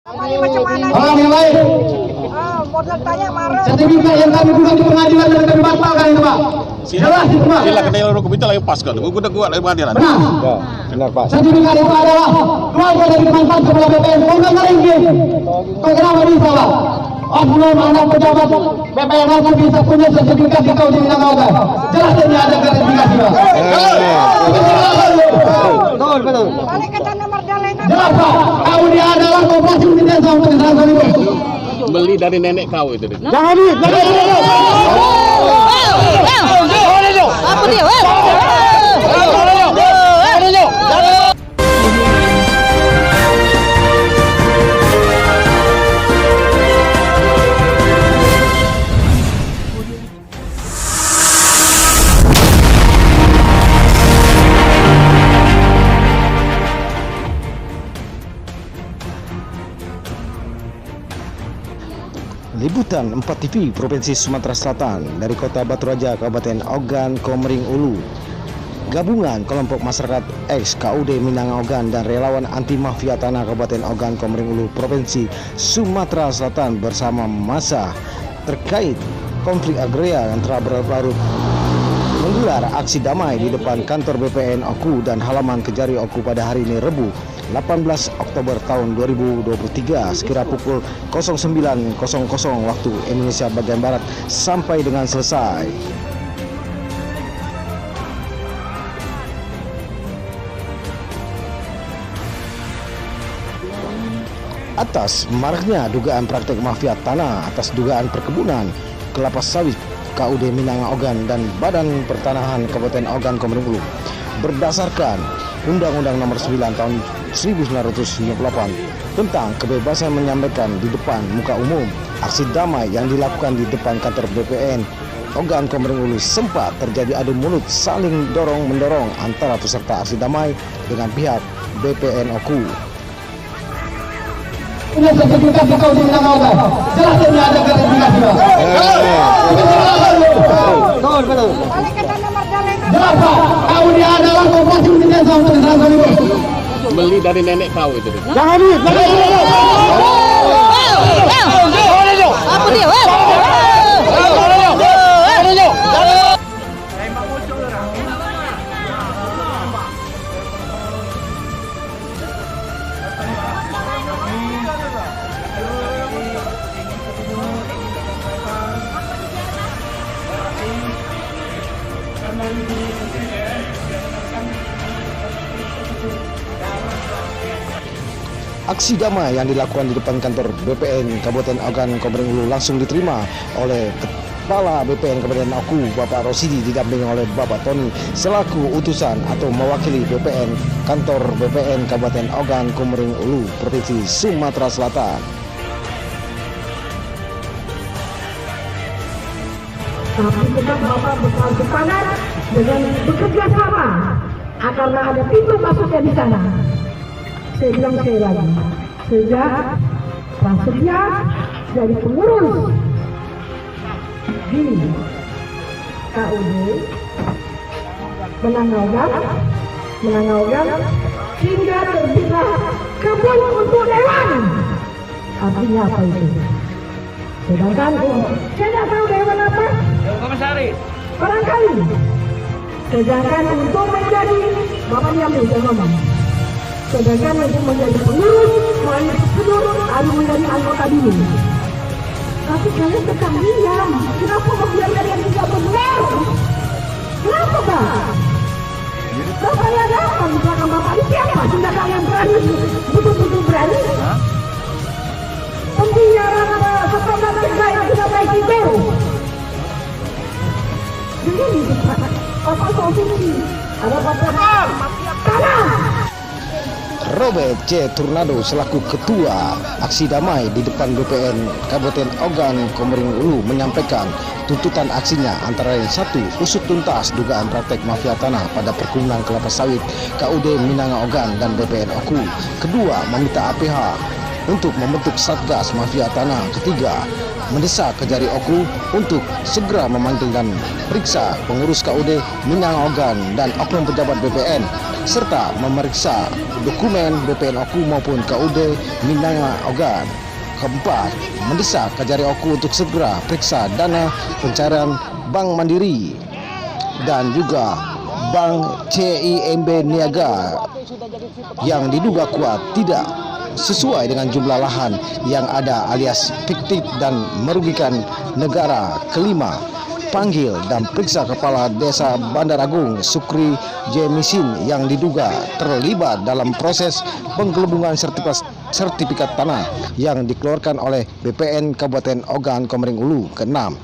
Macam mana? Orang yang lain. Modal tanya marah. Sertifikat yang kami buka di pengadilan dan kami batalkan itu, Pak. Jelas itu, Pak. Sila kena hukum itu lagi pas kan. Gue udah kuat dari pengadilan. Benar. Ya, benar Pak. Sertifikat itu adalah keluarga dari mantan kepala BPN. Kau nggak ringgi. Kau kenapa bisa, Pak? Oknum anak pejabat BPN aku bisa punya sertifikat di kau di Minangkabau. Jelas ini ada sertifikasi, Pak. Betul. Balik ke tanah Mardalena. Jelas, Pak. Kau dia adalah koperasi desa untuk desa ini. Beli dari nenek kau itu. Jangan di. Apa dia? Liputan 4 TV Provinsi Sumatera Selatan dari Kota Batu Raja, Kabupaten Ogan Komering Ulu. Gabungan kelompok masyarakat ex KUD Minangkabau Ogan dan relawan anti mafia tanah Kabupaten Ogan Komering Ulu, Provinsi Sumatera Selatan bersama massa terkait konflik agraria yang telah berlarut menggelar aksi damai di depan kantor BPN Oku dan halaman Kejari Oku pada hari ini Rabu 18 Oktober tahun 2023 sekira pukul 09.00 waktu Indonesia bagian Barat sampai dengan selesai. Atas maraknya dugaan praktek mafia tanah atas dugaan perkebunan kelapa sawit KUD Minangkabau Ogan dan Badan Pertanahan Kabupaten Ogan Komering Ulu berdasarkan Undang-Undang Nomor 9 Tahun 1998 tentang kebebasan menyampaikan di depan muka umum. Aksi damai yang dilakukan di depan kantor BPN Ogan Komering Ulu sempat terjadi adu mulut saling dorong-mendorong antara peserta aksi damai dengan pihak BPN Oku. Punya sertifikat di kau di Minangkabau. Jelas ini ada sertifikasi, Pak. Betul. Balik ke tanah Mardalena. Jelas, Pak. Kau dia adalah koperasi desa untuk desa ini. Beli dari nenek kau itu. Jangan di. Apa dia? Aksi damai yang dilakukan di depan kantor BPN Kabupaten Ogan Komering Ulu langsung diterima oleh Kepala BPN Kabupaten Oku Bapak Rosidi didampingi oleh Bapak Tony selaku utusan atau mewakili BPN kantor BPN Kabupaten Ogan Komering Ulu Provinsi Sumatera Selatan. Tapi tetap Bapak bersepakat dengan bekerja sama karena ada pintu masuknya di sana. Saya bilang sekali lagi, sejak prasedia dari pengurus di KUD Minangkabau Ogan hingga terbitlah kebun untuk dewan. Artinya apa itu? Sedangkan saya tidak tahu dewan apa? Komisaris. Barangkali. Sedangkan untuk menjadi Bapak Nyamil saya ngomong. Sedangkan untuk menjadi pengurus melalui prosedur harus menjadi anggota dulu. Tapi kalian tetap diam. Kenapa membiarkan yang tidak benar? Kenapa, Pak? Bapak ada apa di belakang Bapak ini siapa? Sudah kalian berani, betul-betul berani? Pembiaran sekolah mereka yang sudah baik itu. Begini, Bapak Sofini, ada Bapak Tanah. Robert C. Turnado selaku Ketua Aksi Damai di depan BPN Kabupaten Ogan Komering Ulu menyampaikan tuntutan aksinya antara lain 1. Usut tuntas dugaan praktek mafia tanah pada perkebunan kelapa sawit KUD Minangkabau Ogan dan BPN Oku. 2. Meminta APH untuk membentuk Satgas Mafia Tanah. 3. Mendesak Kejari Oku untuk segera memanggil dan periksa pengurus KUD Minangkabau Ogan dan oknum pejabat BPN serta memeriksa dokumen BPN Oku maupun KUD Minanga Ogan. Keempat, mendesak Kajari Oku untuk segera periksa dana pencairan Bank Mandiri dan juga Bank CIMB Niaga yang diduga kuat tidak sesuai dengan jumlah lahan yang ada alias fiktif dan merugikan negara. Kelima, panggil dan periksa Kepala Desa Bandar Agung Sukri Jemisin yang diduga terlibat dalam proses penggelembungan sertifikat tanah yang dikeluarkan oleh BPN Kabupaten Ogan Komering Ulu. Keenam,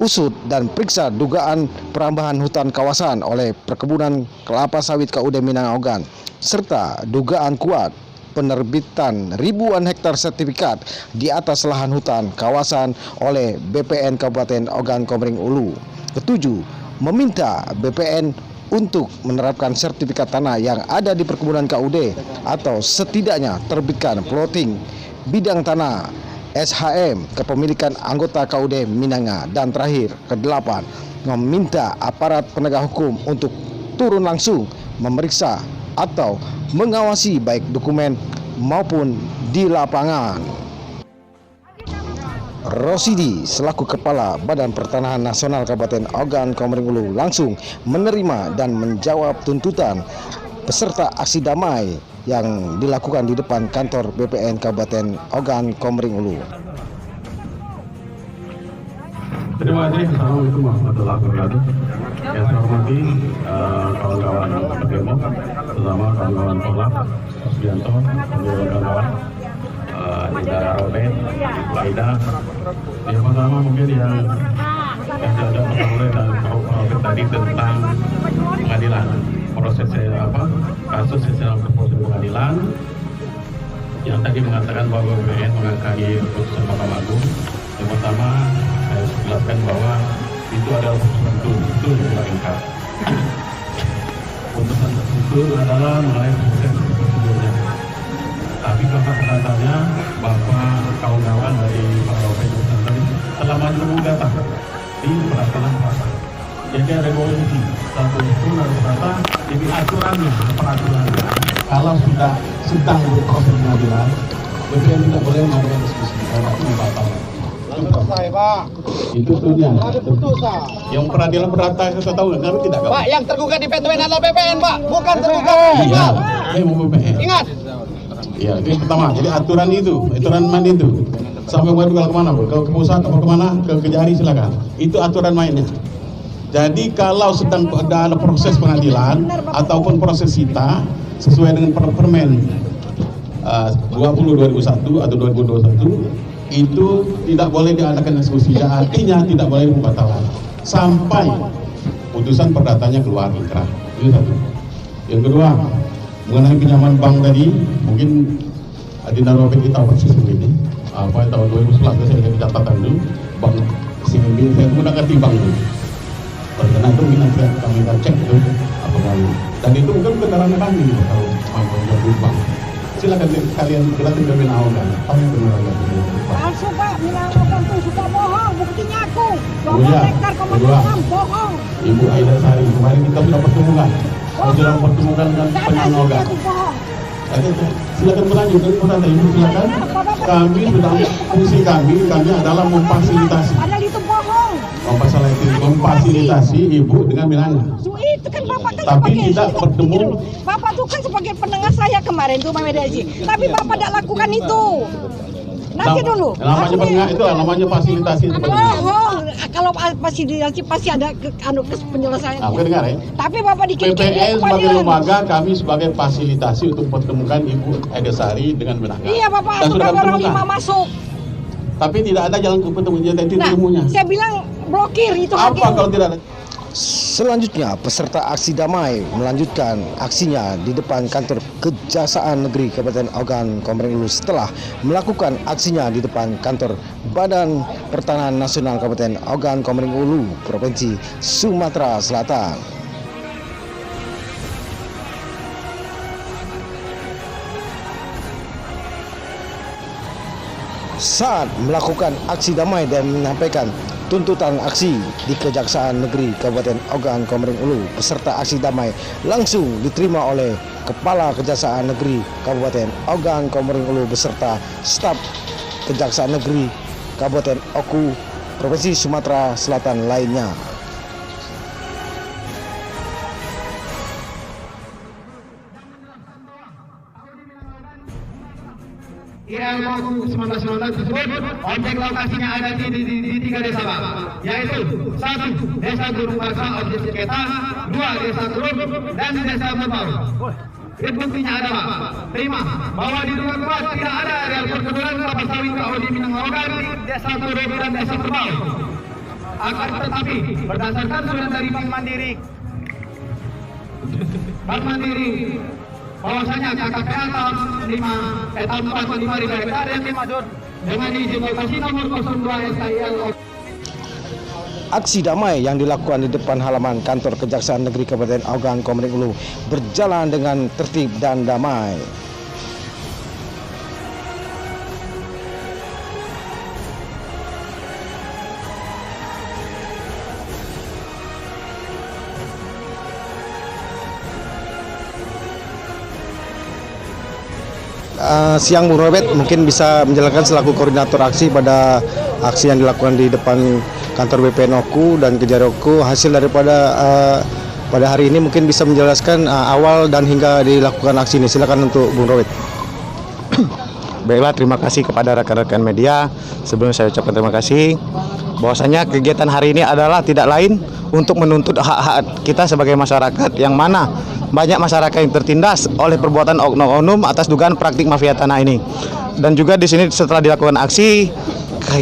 usut dan periksa dugaan perambahan hutan kawasan oleh Perkebunan Kelapa Sawit KUD Minanga Ogan serta dugaan kuat penerbitan ribuan hektar sertifikat di atas lahan hutan kawasan oleh BPN Kabupaten Ogan Komering Ulu. Ketujuh, meminta BPN untuk menerapkan sertifikat tanah yang ada di perkebunan KUD atau setidaknya terbitkan plotting bidang tanah SHM kepemilikan anggota KUD Minanga. Dan terakhir, kedelapan, meminta aparat penegak hukum untuk turun langsung memeriksa atau mengawasi baik dokumen maupun di lapangan. Rosidi selaku Kepala Badan Pertanahan Nasional Kabupaten Ogan Komering Ulu langsung menerima dan menjawab tuntutan peserta aksi damai yang dilakukan di depan kantor BPN Kabupaten Ogan Komering Ulu. Terima kasih. Assalamualaikum warahmatullahi wabarakatuh. Yang saya hormati kawan-kawan Demo, terutama kawan-kawan Polak, Subianto, kawan-kawan Ida Robin, Laida. Yang pertama mungkin yang ada pertama dan Robin tadi tentang pengadilan, proses kasus yang sedang berproses pengadilan. Yang tadi mengatakan bahwa BPN mengakali putusan Mahkamah Agung. Yang pertama saya jelaskan bahwa itu adalah putusan betul dilanggar. Putusan tersebut adalah mengenai proses prosedurnya. Tapi kata-katanya bahwa kawan-kawan dari Pak Robin tadi telah maju gugatan di peradilan pasar. Jadi ada dua sisi, satu itu harus kata ini aturannya, peraturannya. Kalau sudah sedang berproses pengadilan, BPN tidak boleh melakukan diskusi karena itu membatalkan. Selesai, Pak. Itu tuhnya. Ada putusan. Yang peradilan perdata kita tahu nggak tidak Pak? Pak, yang tergugat di PT adalah BPN, Pak. Bukan tergugat. Iya, mau BPN. Ingat. Iya, itu yang pertama. Jadi aturan main itu. Sampai mau juga kemana, Bu? Ke pusat atau kemana? Ke Kejari silakan. Itu aturan mainnya. Jadi kalau sedang ada proses pengadilan ataupun proses sita sesuai dengan Permen 20/2001 atau 2021 itu tidak boleh diadakan diskusi. Artinya tidak boleh membatalkan sampai putusan perdatanya keluar inkrah. Itu satu. Yang kedua, mengenai pinjaman bank tadi, mungkin Adina Robin kita persis begini. Tahun 2011 saya ada catatan dulu, bank CIMB saya menggunakan bank dulu. Karena itu mungkin nanti kami akan cek itu apa lalu. Dan itu mungkin kendaraan kami kalau mau menjadi bank. Silakan kalian berarti berminat kan? Apa yang benar itu? Palsu Pak, Minanga Ogan tuh suka bohong, buktinya aku. Oh, iya. 12 hektar komandan bohong. Ibu Aida Sari, kemarin kita sudah pertemukan. Sudah pertemukan dengan Minanga Ogan. Silakan berlanjut, Ibu silakan. Kami sudah fungsi kami adalah memfasilitasi. Padahal itu bohong. Memfasilitasi Ibu dengan Minanga. Itu kan Bapak kan Tapi sebagai tidak itu kan bertemu. begini dulu. Bapak tuh kan sebagai pendengar saya kemarin tuh Pak Medaji. Tapi Bapak tidak lakukan itu. Nanti dulu. Namanya pendengar itu namanya fasilitasi. Bohong. Kalau fasilitasi pasti ada penyelesaian. Nah, dengar ya. Tapi Bapak dikit-dikit BPN sebagai pengadilan. lembaga, kami sebagai fasilitasi untuk mempertemukan Ibu Aida Sari dengan Minanga. Iya Bapak, Dan sudah sudah orang pertemukan. 5 masuk. Tapi tidak ada jalan ketemu jadi Nah, ilmunya. saya bilang blokir itu Apa hakim. kalau tidak ada? Selanjutnya, peserta aksi damai melanjutkan aksinya di depan kantor Kejaksaan Negeri Kabupaten Ogan Komering Ulu setelah melakukan aksinya di depan kantor Badan Pertanahan Nasional Kabupaten Ogan Komering Ulu, Provinsi Sumatera Selatan. Saat melakukan aksi damai dan menyampaikan tuntutan aksi di Kejaksaan Negeri Kabupaten Ogan Komering Ulu peserta aksi damai langsung diterima oleh Kepala Kejaksaan Negeri Kabupaten Ogan Komering Ulu beserta staf Kejaksaan Negeri Kabupaten Oku Provinsi Sumatera Selatan lainnya. ILOku 1919 tersebut objek lokasinya ada di 3 desa, Pak, yaitu 1. Desa Gunung Baksa objek sengketa, 2. Desa Kerup dan Desa Merbau. Buktinya ada, Pak. Terima bahwa diduga kuat tidak ada real perkebunan kelapa sawit KOD Minangkabau di Desa Kerup dan Desa Merbau. Akan tetapi berdasarkan surat dari Bank Mandiri bahwasanya KKPL tahun 4 ribu hektar yang dimaksud dengan izin lokasi nomor 02 SKIL. Aksi damai yang dilakukan di depan halaman kantor Kejaksaan Negeri Kabupaten Ogan Komering Ulu berjalan dengan tertib dan damai. Siang Bung Robert, mungkin bisa menjelaskan selaku koordinator aksi pada aksi yang dilakukan di depan kantor BPN Oku dan Kejari Oku, hasil daripada pada hari ini mungkin bisa menjelaskan awal dan hingga dilakukan aksi ini. Silakan untuk Bung Robert. Baiklah, terima kasih kepada rekan-rekan media. Sebelum saya ucapkan terima kasih, bahwasanya kegiatan hari ini adalah tidak lain untuk menuntut hak-hak kita sebagai masyarakat, yang mana banyak masyarakat yang tertindas oleh perbuatan oknum-oknum atas dugaan praktik mafia tanah ini. Dan juga di sini setelah dilakukan aksi,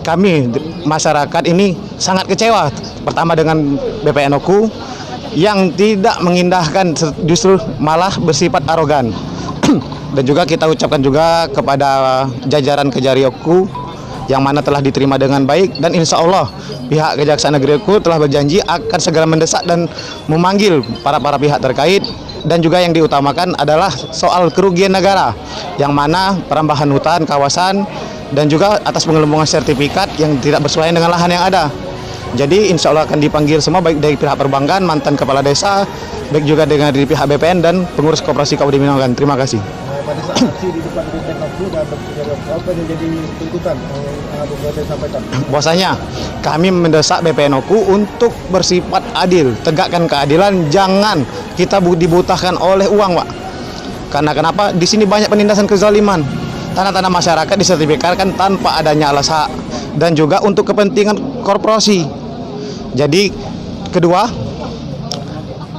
kami masyarakat ini sangat kecewa. Pertama dengan BPN Oku yang tidak mengindahkan, justru malah bersifat arogan. Dan juga kita ucapkan juga kepada jajaran Kejari Oku yang mana telah diterima dengan baik, dan insya Allah pihak Kejaksaan Negeri Oku telah berjanji akan segera mendesak dan memanggil para pihak terkait. Dan juga yang diutamakan adalah soal kerugian negara, yang mana perambahan hutan, kawasan, dan juga atas pengelembungan sertifikat yang tidak bersesuaian dengan lahan yang ada. Jadi insya Allah akan dipanggil semua, baik dari pihak perbankan, mantan kepala desa, baik juga dengan dari pihak BPN dan pengurus koperasi KUD Minangkabau. Terima kasih. Pada saat aksi di depan BPN Oku dan apa yang jadi tuntutan Bung Robert sampaikan? Bahwasanya kami mendesak BPN Oku untuk bersifat adil, tegakkan keadilan, jangan kita dibutahkan oleh uang, Pak. Karena kenapa? Di sini banyak penindasan kezaliman. Tanah-tanah masyarakat disertifikatkan tanpa adanya alas hak, dan juga untuk kepentingan korporasi. Jadi kedua,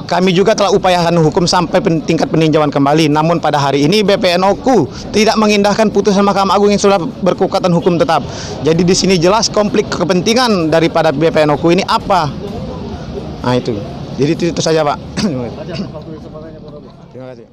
kami juga telah upayakan hukum sampai tingkat peninjauan kembali. Namun pada hari ini BPN Oku tidak mengindahkan putusan Mahkamah Agung yang sudah berkekuatan hukum tetap. Jadi di sini jelas konflik kepentingan daripada BPN Oku ini apa? Nah itu. Jadi itu saja, Pak. Terima kasih.